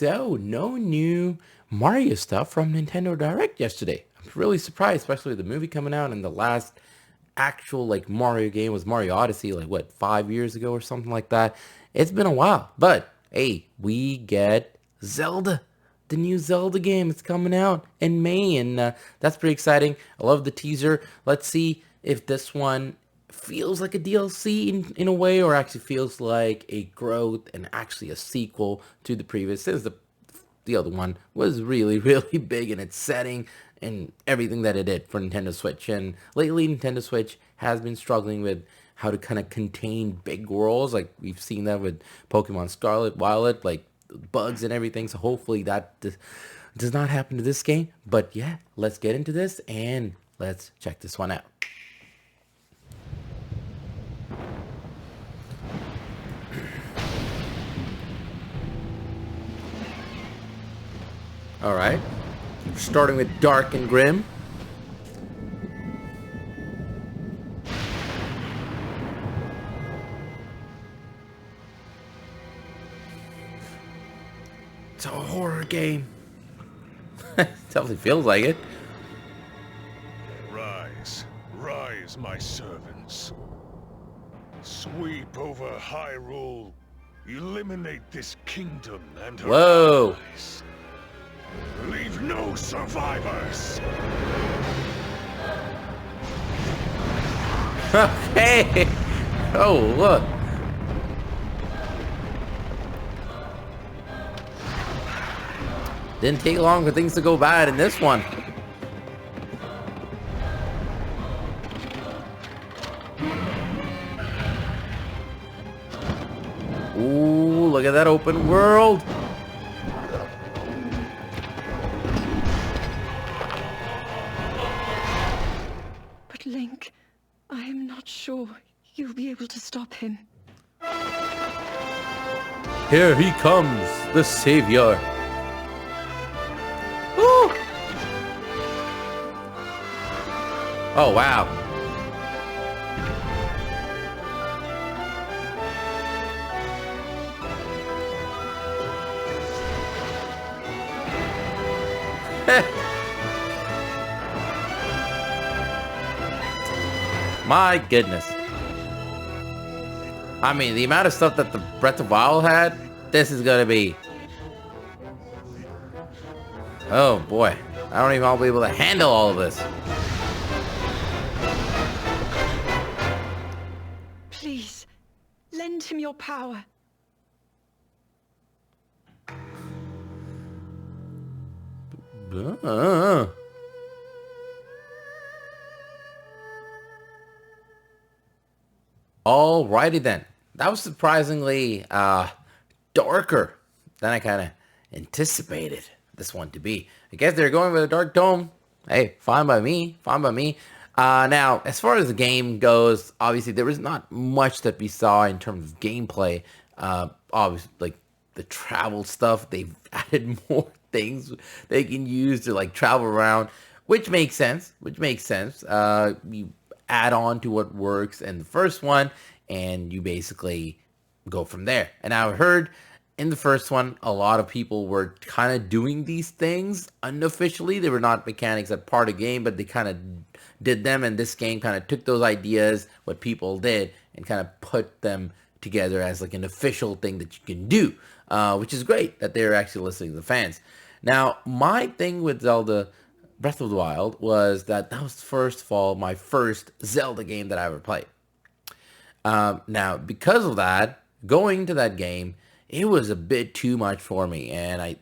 So, no new Mario stuff from Nintendo Direct yesterday. I'm really surprised, especially with the movie coming out and the last actual like Mario game was Mario Odyssey, like what, 5 years ago or something like that. It's been a while, but hey, we get Zelda. The new Zelda game is coming out in May, and that's pretty exciting. I love the teaser. Let's see if this one feels like a DLC in a way, or actually feels like a growth and actually a sequel to the previous, since the other one was really really big in its setting and everything that it did for Nintendo Switch. And lately Nintendo Switch has been struggling with how to kind of contain big worlds, like we've seen that with Pokemon Scarlet Violet, like bugs and everything. So hopefully that does not happen to this game. But yeah, let's get into this and let's check this one out. All right, starting with Dark and Grim. It's a horror game. Definitely feels like it. Rise, rise, my servants. Sweep over Hyrule. Eliminate this kingdom and her Whoa. allies. Leave no survivors. Okay. Oh, look. Didn't take long for things to go bad in this one. Ooh, look at that open world. But Link, I am not sure you'll be able to stop him. Here he comes, the savior. Woo! Oh, wow. My goodness. I mean, the amount of stuff that the Breath of Wild had, this is gonna be... Oh boy. I don't even know if I'll be able to handle all of this. Please, lend him your power. Alrighty then. That was surprisingly darker than I kind of anticipated this one to be. I guess they're going with a dark tone. Hey, fine by me. Fine by me. Now, as far as the game goes, obviously there was not much that we saw in terms of gameplay. Obviously, like the travel stuff, they've added more things they can use to like travel around, which makes sense. You add on to what works in the first one, and you basically go from there. And I heard in the first one, a lot of people were kind of doing these things unofficially. They were not mechanics that part of the game, but they kind of did them. And this game kind of took those ideas, what people did, and kind of put them together as like an official thing that you can do, which is great that they're actually listening to the fans. Now, my thing with Zelda Breath of the Wild was that was, first of all, my first Zelda game that I ever played. Now, because of that, going to that game, it was a bit too much for me. And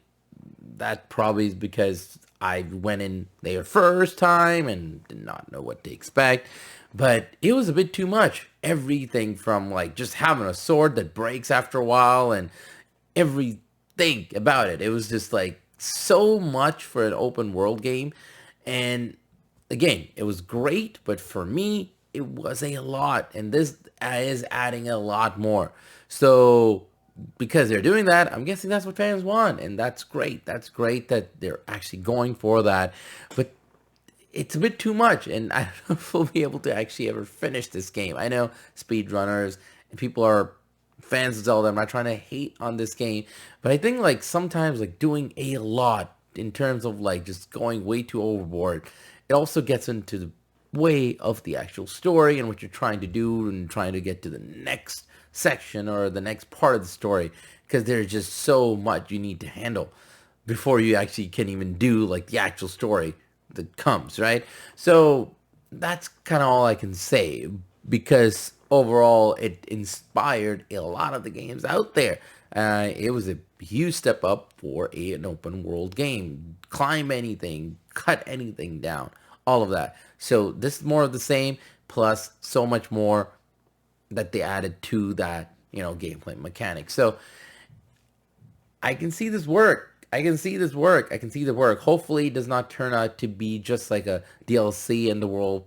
that probably is because I went in there first time and did not know what to expect. But it was a bit too much. Everything from like just having a sword that breaks after a while and everything about it. It was just like so much for an open world game. And again, it was great, but for me, it was a lot. And this is adding a lot more. So because they're doing that, I'm guessing that's what fans want. And that's great. That's great that they're actually going for that. But it's a bit too much. And I don't know if we'll be able to actually ever finish this game. I know speedrunners and people are fans of Zelda. I'm not trying to hate on this game, but I think like sometimes like doing a lot in terms of like just going way too overboard, it also gets into the way of the actual story and what you're trying to do and trying to get to the next section or the next part of the story, because there's just so much you need to handle before you actually can even do like the actual story that comes, right? So that's kind of all I can say, because overall it inspired a lot of the games out there. It was a huge step up for an open world game. Climb anything, cut anything down, all of that. So this is more of the same, plus so much more that they added to that, gameplay mechanic. So I can see this work. I can see this work. I can see the work. Hopefully it does not turn out to be just like a DLC and the world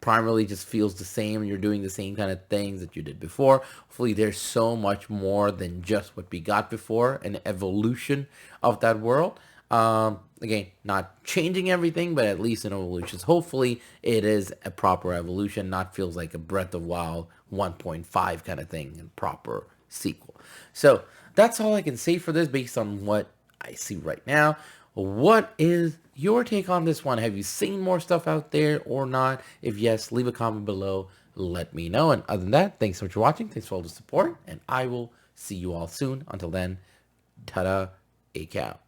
primarily just feels the same and you're doing the same kind of things that you did before. Hopefully there's so much more than just what we got before, an evolution of that world. Again, not changing everything, but at least an evolution. Hopefully it is a proper evolution, not feels like a Breath of Wild 1.5 kind of thing and proper sequel. So that's all I can say for this based on what I see right now. What is your take on this one? Have you seen more stuff out there or not? If yes, leave a comment below. Let me know. And other than that, thanks so much for watching. Thanks for all the support. And I will see you all soon. Until then, ta-da, a cow.